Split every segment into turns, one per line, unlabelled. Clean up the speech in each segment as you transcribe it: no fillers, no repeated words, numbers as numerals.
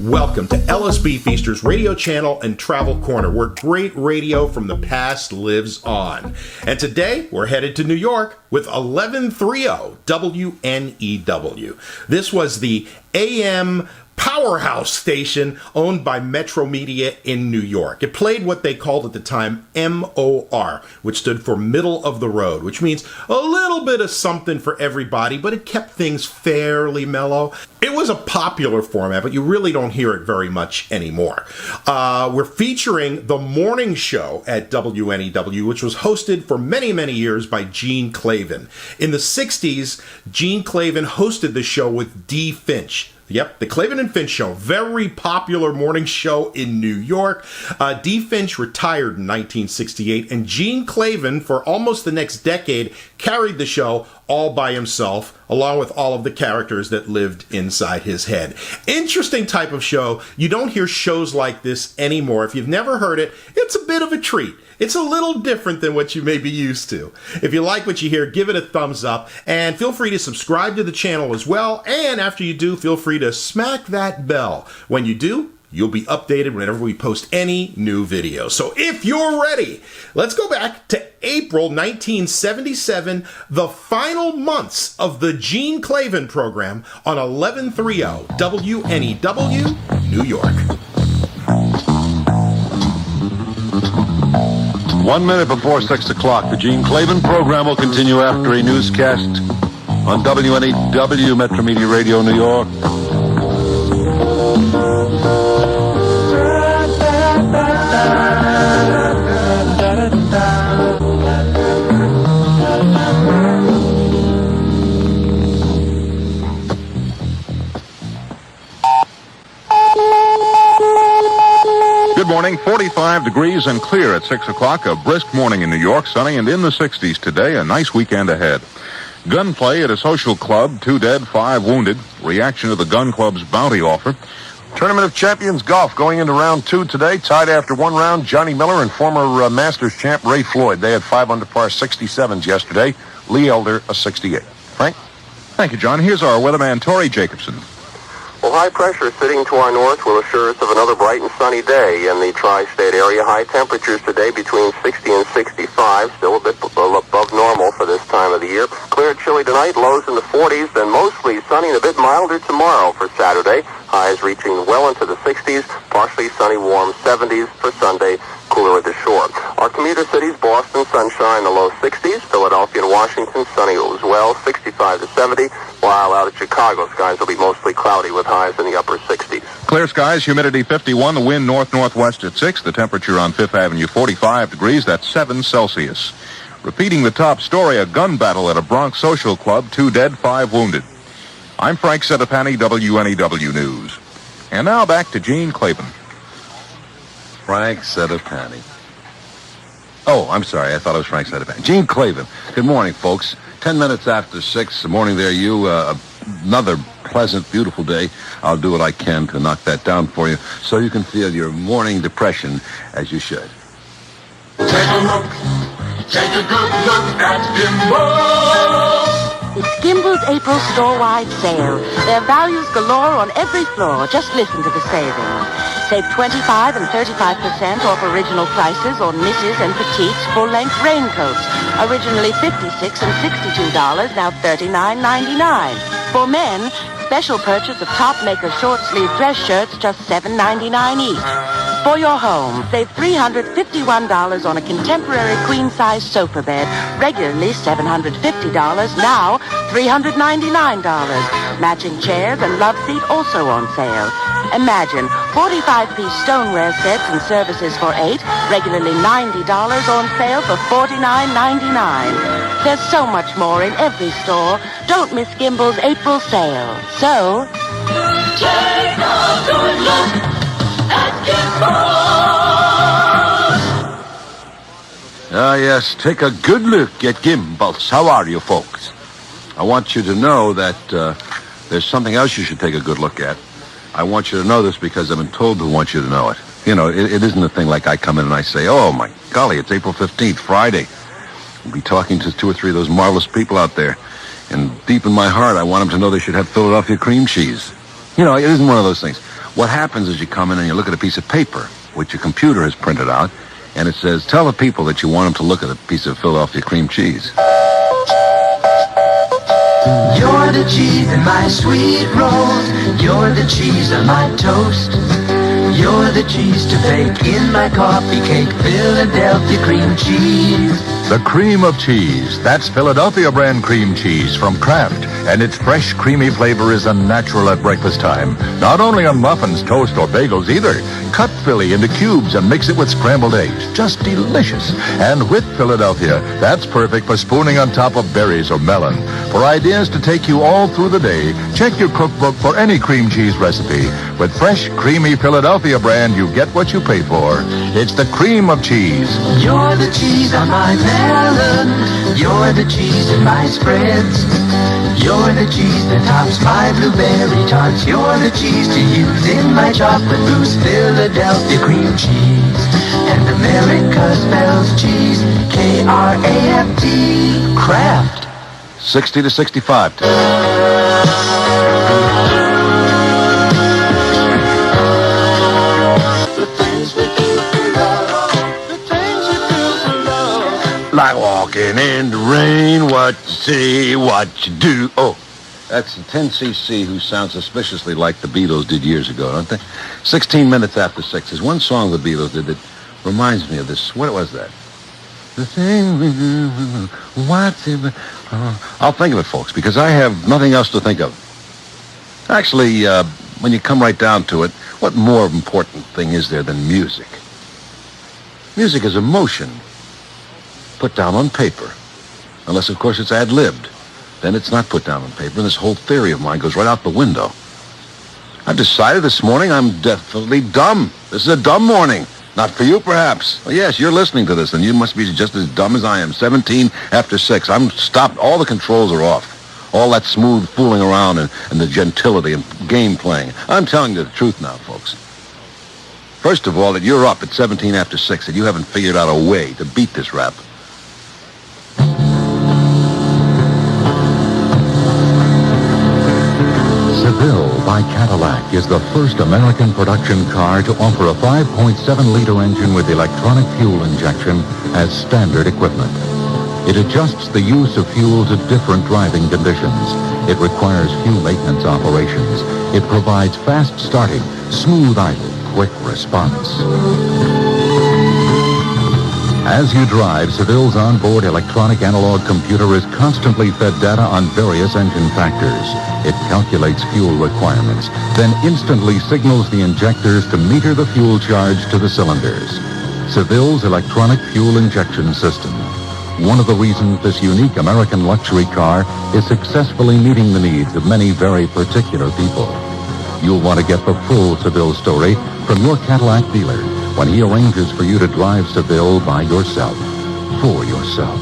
Welcome to LSB Feaster's radio channel and travel corner, where great radio from the past lives on. And today, we're headed to New York with 1130 WNEW. This was the AM powerhouse station owned by Metro Media in New York. It played what they called at the time MOR, which stood for middle of the road, which means a little bit of something for everybody, but it kept things fairly mellow. It was a popular format, but you really don't hear it very much anymore. We're featuring the morning show at WNEW, which was hosted for many, many years by Gene Klavan. In the 60s, Gene Klavan hosted the show with Dee Finch. Yep, the Klavan and Finch Show, very popular morning show in New York. Dee Finch retired in 1968, and Gene Klavan, for almost the next decade, carried the show all by himself, along with all of the characters that lived inside his head. Interesting type of show. You don't hear shows like this anymore. If you've never heard it, it's a bit of a treat. It's a little different than what you may be used to. If you like what you hear, give it a thumbs up, and feel free to subscribe to the channel as well. And after you do, feel free to smack that bell. When you do, you'll be updated whenever we post any new videos. So if you're ready, let's go back to April 1977, the final months of the Gene Klavan Program on 1130 WNEW, New York.
1 minute before 6 o'clock, the Gene Klavan Program will continue after a newscast on WNEW, Metro Media Radio, New York. Good morning, 45 degrees and clear at 6 o'clock. A brisk morning in New York, sunny and in the 60s today. A nice weekend ahead. Gunplay at a social club, 2 dead, 5 wounded. Reaction to the gun club's bounty offer.
Tournament of Champions golf going into round 2 today. Tied after 1 round, Johnny Miller and former Masters champ Ray Floyd. They had 5 under par 67s yesterday. Lee Elder, a 68. Frank?
Thank you, John. Here's our weatherman, Torrey Jacobson.
Well, high pressure sitting to our north will assure us of another bright and sunny day in the tri-state area. High temperatures today between 60 and 65, still a bit above normal for this time of the year. Clear chilly tonight, lows in the 40s, then mostly sunny and a bit milder tomorrow for Saturday. Highs reaching well into the 60s, partially sunny, warm 70s for Sunday, cooler at the shore. Our commuter cities, Boston, sunshine, the low 60s. Philadelphia and Washington, sunny as well, 65 to 70. While out at Chicago, skies will be mostly cloudy with highs in the upper 60s.
Clear skies, humidity 51, the wind north-northwest at 6. The temperature on 5th Avenue, 45 degrees. That's 7 Celsius. Repeating the top story, a gun battle at a Bronx social club, 2 dead, 5 wounded. I'm Frank Sedapani, WNEW News. And now back to Gene Klavan.
Frank Sedapani. Oh, I'm sorry. I thought it was Frank Sedapani. Gene Klavan. Good morning, folks. 10 minutes after 6. Good morning there, you. Another pleasant, beautiful day. I'll do what I can to knock that down for you so you can feel your morning depression as you should.
Take a look. Take a good look at Gimbals.
It's Gimbals' April store-wide sale. There are values galore on every floor. Just listen to the savings. Save 25 and 35% off original prices on Mrs. and Petite's full-length raincoats. Originally $56 and $62, now $39.99. For men, special purchase of top-maker short-sleeve dress shirts, just $7.99 each. For your home, save $351 on a contemporary queen-size sofa bed, regularly $750, now $399. Matching chairs and love seat also on sale. Imagine 45-piece stoneware sets and services for 8, regularly $90 on sale for $49.99. There's so much more in every store. Don't miss Gimbals' April sale. So,
Take a good look at Gimbals.
Ah, yes. Take a good look at Gimbals. How are you, folks? I want you to know that there's something else you should take a good look at. I want you to know this because I've been told to want you to know it. You know, it isn't a thing like I come in and I say, oh, my golly, it's April 15th, Friday. I'll be talking to 2 or 3 of those marvelous people out there. And deep in my heart, I want them to know they should have Philadelphia cream cheese. You know, it isn't one of those things. What happens is you come in and you look at a piece of paper, which your computer has printed out, and it says, tell the people that you want them to look at a piece of Philadelphia cream cheese.
You're the cheese in my sweet rolls. You're the cheese on my toast. You're the cheese to bake in my coffee cake. Philadelphia cream cheese.
The cream of cheese. That's Philadelphia brand cream cheese from Kraft. And its fresh, creamy flavor is unnatural at breakfast time. Not only on muffins, toast, or bagels either. Cut Philly into cubes and mix it with scrambled eggs. Just delicious. And with Philadelphia, that's perfect for spooning on top of berries or melon. For ideas to take you all through the day, check your cookbook for any cream cheese recipe. With fresh, creamy Philadelphia brand, you get what you pay for. It's the cream of cheese.
You're the cheese on my melon. You're the cheese in my spreads. You're the cheese that tops my blueberry tarts. You're the cheese to use in my chocolate mousse. Philadelphia cream cheese. And America spells cheese K-R-A-F-T. Kraft.
60 to 65. Like walking in the rain, what you see, what you do. Oh, that's the 10cc who sound suspiciously like the Beatles did years ago, don't they? 16 minutes after 6. There's one song the Beatles did that reminds me of this. What was that? The thing, what's it? I'll think of it, folks, because I have nothing else to think of. Actually, when you come right down to it, what more important thing is there than music? Music is emotion put down on paper. Unless, of course, it's ad-libbed. Then it's not put down on paper, and this whole theory of mine goes right out the window. I've decided this morning I'm definitely dumb. This is a dumb morning. Not for you, perhaps. Well, yes, you're listening to this, and you must be just as dumb as I am. 17 after 6. I'm stopped. All the controls are off. All that smooth fooling around and the gentility and game playing. I'm telling you the truth now, folks. First of all, that you're up at 17 after 6, and you haven't figured out a way to beat this rap.
Seville by Cadillac is the first American production car to offer a 5.7-liter engine with electronic fuel injection as standard equipment. It adjusts the use of fuel to different driving conditions. It requires few maintenance operations. It provides fast starting, smooth idle, quick response. As you drive, Seville's onboard electronic analog computer is constantly fed data on various engine factors. It calculates fuel requirements, then instantly signals the injectors to meter the fuel charge to the cylinders. Seville's electronic fuel injection system. One of the reasons this unique American luxury car is successfully meeting the needs of many very particular people. You'll want to get the full Seville story from your Cadillac dealer when he arranges for you to drive Seville by yourself, for yourself.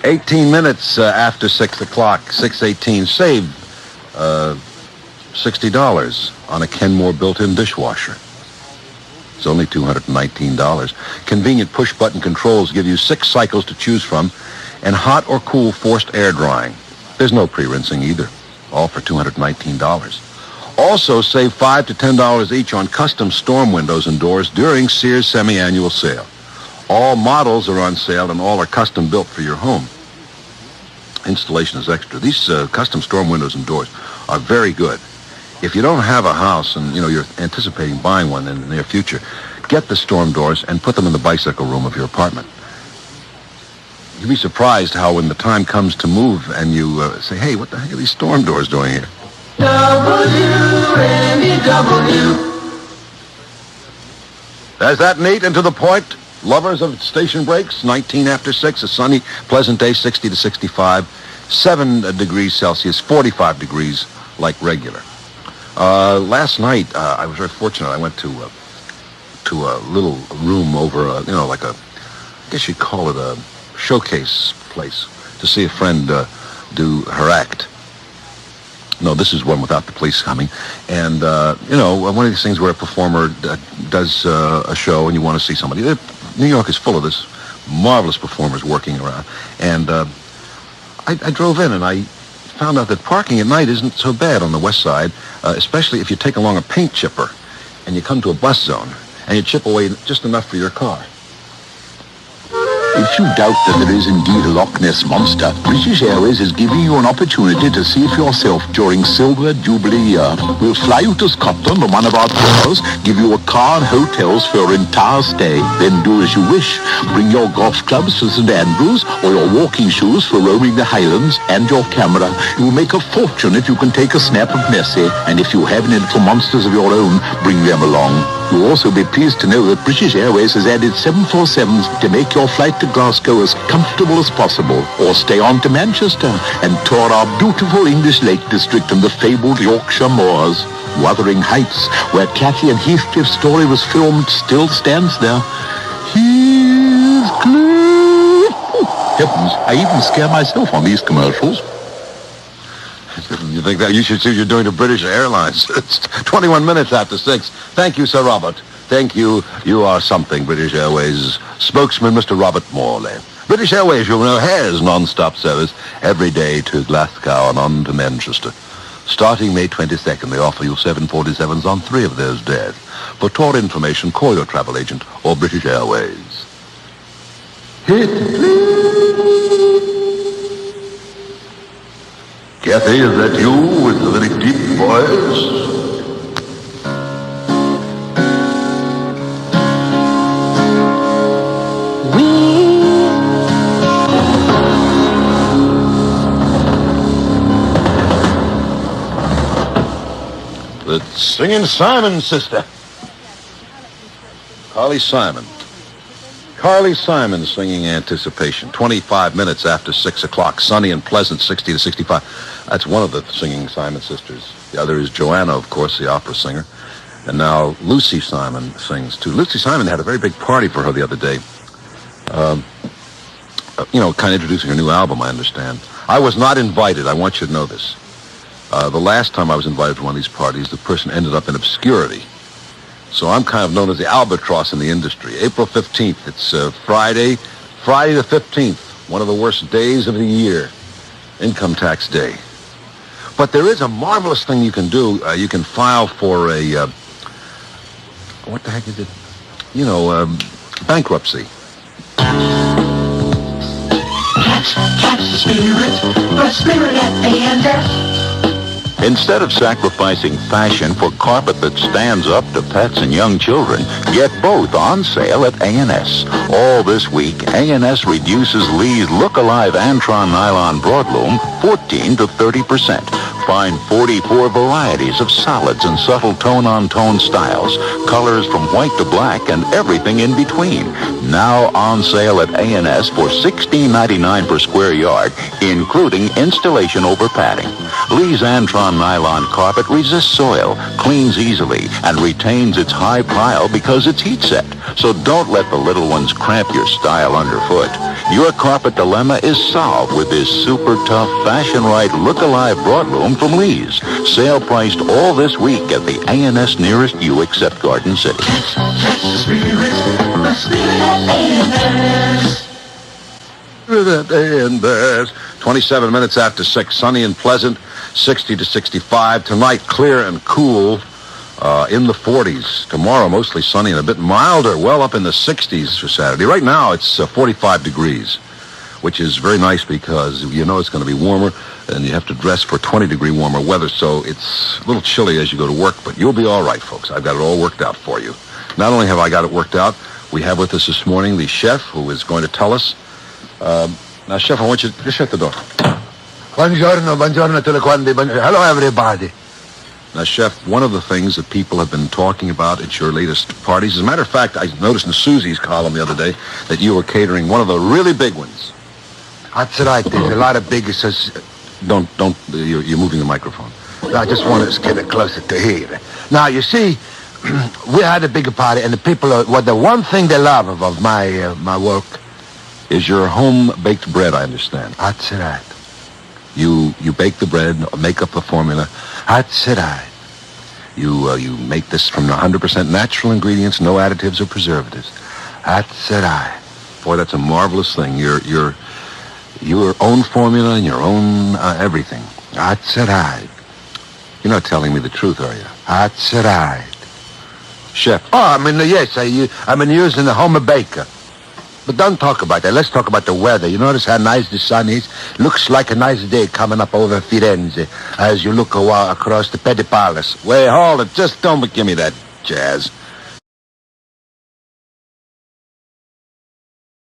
18 minutes after 6 o'clock, 6:18. Save $60 on a Kenmore built-in dishwasher. It's only $219. Convenient push-button controls give you 6 cycles to choose from, and hot or cool forced air drying. There's no pre-rinsing either, all for $219. Also, save $5 to $10 each on custom storm windows and doors during Sears semi-annual sale. All models are on sale, and all are custom built for your home. Installation is extra. These custom storm windows and doors are very good. If you don't have a house and you're anticipating buying one in the near future, get the storm doors and put them in the bicycle room of your apartment. You'll be surprised how when the time comes to move and you say, hey, what the heck are these storm doors doing here?
WNEW.
Is that neat and to the point? Lovers of station breaks, 19 after 6, a sunny, pleasant day, 60 to 65, 7 degrees Celsius, 45 degrees like regular. Last night, I was very fortunate. I went to a little room over, like a, I guess you'd call it a showcase place to see a friend do her act. No, this is one without the police coming. And, one of these things where a performer does a show and you want to see somebody. New York is full of this marvelous performers working around. And I drove in and I found out that parking at night isn't so bad on the west side, especially if you take along a paint chipper and you come to a bus zone and you chip away just enough for your car.
If you doubt that there is indeed a Loch Ness Monster, British Airways is giving you an opportunity to see for yourself during Silver Jubilee year. We'll fly you to Scotland on one of our tours, give you a car and hotels for your entire stay. Then do as you wish. Bring your golf clubs for St. Andrews or your walking shoes for roaming the Highlands and your camera. You will make a fortune if you can take a snap of Nessie. And if you have any little monsters of your own, bring them along. You'll also be pleased to know that British Airways has added 747s to make your flight to Glasgow as comfortable as possible. Or stay on to Manchester and tour our beautiful English Lake District and the fabled Yorkshire moors. Wuthering Heights, where Cathy and Heathcliff's story was filmed, still stands there. Heathcliff! Heavens, I even scare myself on these commercials.
You think that? You should see what you're doing to British Airlines. It's 21 minutes after 6. Thank you, Sir Robert. Thank you. You are something, British Airways spokesman, Mr. Robert Morley. British Airways, you know, has non-stop service every day to Glasgow and on to Manchester. Starting May 22nd, they offer you 747s on 3 of those days. For tour information, call your travel agent or British Airways.
Kathy, is that you with the very deep voice?
The Singing Simon sister. Carly Simon. Carly Simon singing Anticipation. 25 minutes after 6 o'clock. Sunny and pleasant, 60 to 65. That's one of the singing Simon sisters. The other is Joanna, of course, the opera singer. And now Lucy Simon sings, too. Lucy Simon had a very big party for her the other day. Kind of introducing her new album, I understand. I was not invited. I want you to know this. The last time I was invited to one of these parties, the person ended up in obscurity. So I'm kind of known as the albatross in the industry. April 15th, it's Friday the 15th, one of the worst days of the year, income tax day. But there is a marvelous thing you can do. You can file for a, what the heck is it? Bankruptcy.
Catch the spirit at A&S.
Instead of sacrificing fashion for carpet that stands up to pets and young children, get both on sale at A&S. All this week, A&S reduces Lee's Look-Alive Antron Nylon Broadloom 14 to 30%. Find 44 varieties of solids and subtle tone-on-tone styles, colors from white to black, and everything in between. Now on sale at A&S for $16.99 per square yard, including installation over padding. Lee's Antron Nylon carpet resists soil, cleans easily, and retains its high pile because it's heat set. So don't let the little ones cramp your style underfoot. Your carpet dilemma is solved with this super tough, fashion-right, look-alive broadloom from Lee's. Sale priced all this week at the A&S nearest you except Garden City.
Catch the spirit at A&S.
And there's 27 minutes after 6, sunny and pleasant, 60 to 65. Tonight, clear and cool in the 40s. Tomorrow, mostly sunny and a bit milder, well up in the 60s for Saturday. Right now, it's 45 degrees, which is very nice because you know it's going to be warmer, and you have to dress for 20-degree warmer weather, so it's a little chilly as you go to work, but you'll be all right, folks. I've got it all worked out for you. Not only have I got it worked out, we have with us this morning the chef who is going to tell us. Now, Chef, I want you to just shut the door.
Buongiorno, hello, everybody.
Now, Chef, one of the things that people have been talking about at your latest parties, as a matter of fact, I noticed in Susie's column the other day that you were catering one of the really big ones.
That's right, there's a lot of big...
You're moving the microphone.
I just want to get it closer to here. Now, you see, we had a bigger party, and the people, the one thing they love of my work
is your home-baked bread, I understand.
That's right.
You bake the bread, make up the formula.
That's right.
You make this from 100% natural ingredients, no additives or preservatives.
That's right.
Boy, that's a marvelous thing. You're Your own formula and your own everything. That's right. You're not telling me the truth, are you? That's right. Chef. Oh, yes, I'm using the home baker. But don't talk about that. Let's talk about the weather. You notice how nice the sun is? Looks like a nice day coming up over Firenze as you look across the Petty Palace. Wait, hold it. Just don't give me that jazz.